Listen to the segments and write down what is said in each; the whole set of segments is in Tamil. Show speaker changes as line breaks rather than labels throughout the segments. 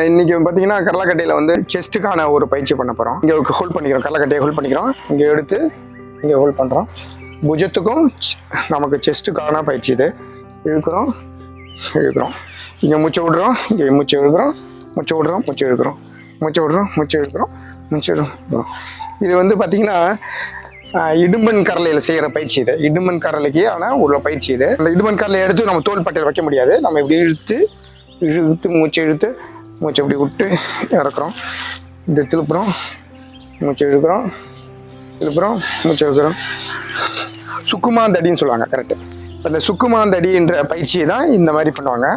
இன்னைக்கு பார்த்தீங்கன்னா கடலக்கட்டையில் வந்து செஸ்ட்டுக்கான ஒரு பயிற்சி பண்ண போகிறோம். இங்கே ஹோல்ட் பண்ணிக்கிறோம், கடலக்கட்டையை ஹோல்ட் பண்ணிக்கிறோம், இங்கே எடுத்து இங்கே ஹோல்ட் பண்ணுறோம். புஜத்துக்கும் நமக்கு செஸ்ட்டுக்கான பயிற்சி இது. இழுக்கிறோம் இழுக்கிறோம், இங்கே மூச்சை விடுறோம், இங்கே மூச்சை இழுக்கிறோம், மூச்சை விடுறோம், மூச்சை இழுக்கிறோம், மூச்சை விடுறோம், மூச்சை இழுக்கிறோம், மூச்சை விடுறோம். இது வந்து பார்த்திங்கன்னா இடும்பன் கரலையில் செய்கிற பயிற்சி இது. இடும்பன் கரலைக்கு ஆனால் உள்ள பயிற்சி இது. அந்த இடும்பன் கரலையை எடுத்து நம்ம தோல் பட்டையில் வைக்க முடியாது. நம்ம இப்படி இழுத்து மூச்சை இழுத்து மூச்சை இப்படி விட்டு இறக்குறோம், இப்படி திருப்புறோம், மூச்சை இழுக்கிறோம், இழுப்புறோம், மூச்சை இழுக்கிறோம். சுக்குமாந்தடின்னு சொல்லுவாங்க. கரெக்டு. அந்த சுக்குமாந்தடின்ற பயிற்சியை தான் இந்த மாதிரி பண்ணுவாங்க.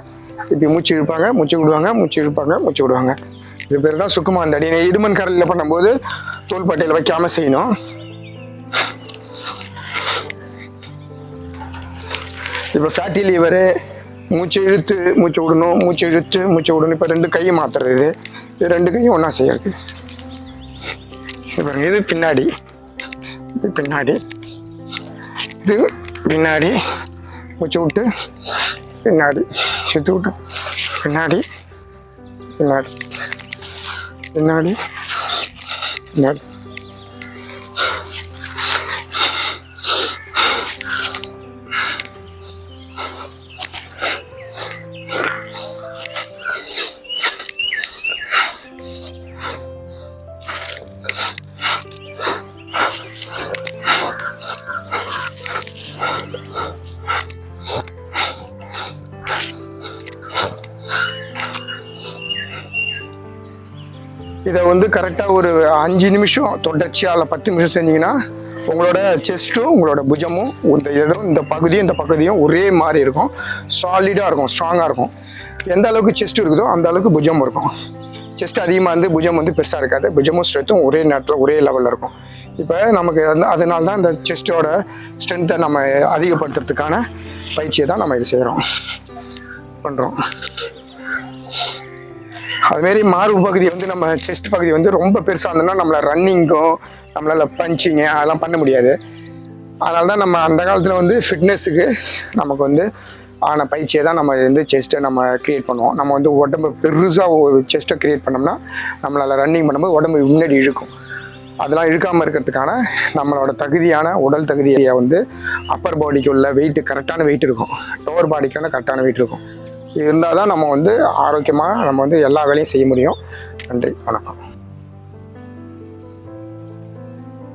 இப்படி மூச்சு இழுப்பாங்க, மூச்சு விடுவாங்க, மூச்சு இழுப்பாங்க, மூச்சு விடுவாங்க. இது பேர் தான் சுக்குமாந்தடி. இடுமன் கரலில் பண்ணும்போது தோள்பட்டையில் வைக்காமல் செய்யணும். இப்போ ஃபேட்டி லிவரு, மூச்சு இழுத்து மூச்சு விடணும், மூச்சு இழுத்து மூச்சு விடணும். இப்போ ரெண்டு கையும் மாற்றுறது, இது ரெண்டு கையும் ஒன்றா செய்யறது. இப்போ இது பின்னாடி, இது பின்னாடி, இது பின்னாடி, மூச்சு விட்டு பின்னாடி, சுற்றி விட்டு பின்னாடி, பின்னாடி, பின்னாடி, பின்னாடி. இதை வந்து கரெக்டாக ஒரு 5 நிமிஷம் தொடர்ச்சியாக 10 நிமிஷம் செஞ்சிங்கன்னா உங்களோட செஸ்ட்டும் உங்களோட புஜமும் இந்த இடம் இந்த பகுதியும் ஒரே மாதிரி இருக்கும். சாலிடாக இருக்கும், ஸ்ட்ராங்காக இருக்கும். எந்த அளவுக்கு செஸ்ட் இருக்குதோ அந்த அளவுக்கு புஜம் இருக்கும். செஸ்ட் அதிகமாக இருந்து புஜம் வந்து பெருசாக இருக்காது. புஜமும் ஸ்ட்ரென்த்தும் ஒரே நேரத்தில் ஒரே லெவலில் இருக்கும். இப்போ நமக்கு அதனால தான் இந்த செஸ்ட்டோட ஸ்ட்ரென்த்தை நம்ம அதிகப்படுத்துறதுக்கான பயிற்சியை தான் நம்ம இது செய்கிறோம், பண்ணுறோம். அதுமாரி மார்பு பகுதி வந்து நம்ம செஸ்ட் பகுதி வந்து ரொம்ப பெருசாக இருந்தோம்னா நம்மளை ரன்னிங்கும் நம்மளால் பஞ்சிங்க அதெல்லாம் பண்ண முடியாது. அதனால தான் நம்ம அந்த காலத்தில் வந்து ஃபிட்னஸுக்கு நமக்கு வந்து ஆன பயிற்சியை தான் நம்ம வந்து செஸ்ட்டை நம்ம க்ரியேட் பண்ணுவோம். நம்ம வந்து உடம்பு பெருசாக ஒரு செஸ்ட்டை க்ரியேட் பண்ணோம்னா நம்மளால் ரன்னிங் பண்ணும்போது உடம்பு முன்னாடி இழுக்கும். அதெல்லாம் இழுக்காமல் இருக்கிறதுக்கான நம்மளோட தகுதியான உடல் தகுதியை வந்து அப்பர் பாடிக்கு உள்ள வெயிட்டு கரெக்டான வெயிட் இருக்கும், லோவர் பாடிக்கான கரெக்டான வெயிட் இருக்கும். இருந்தால் தான் நம்ம வந்து ஆரோக்கியமாக நம்ம வந்து எல்லா வேலையும் செய்ய முடியும். நன்றி, வணக்கம்.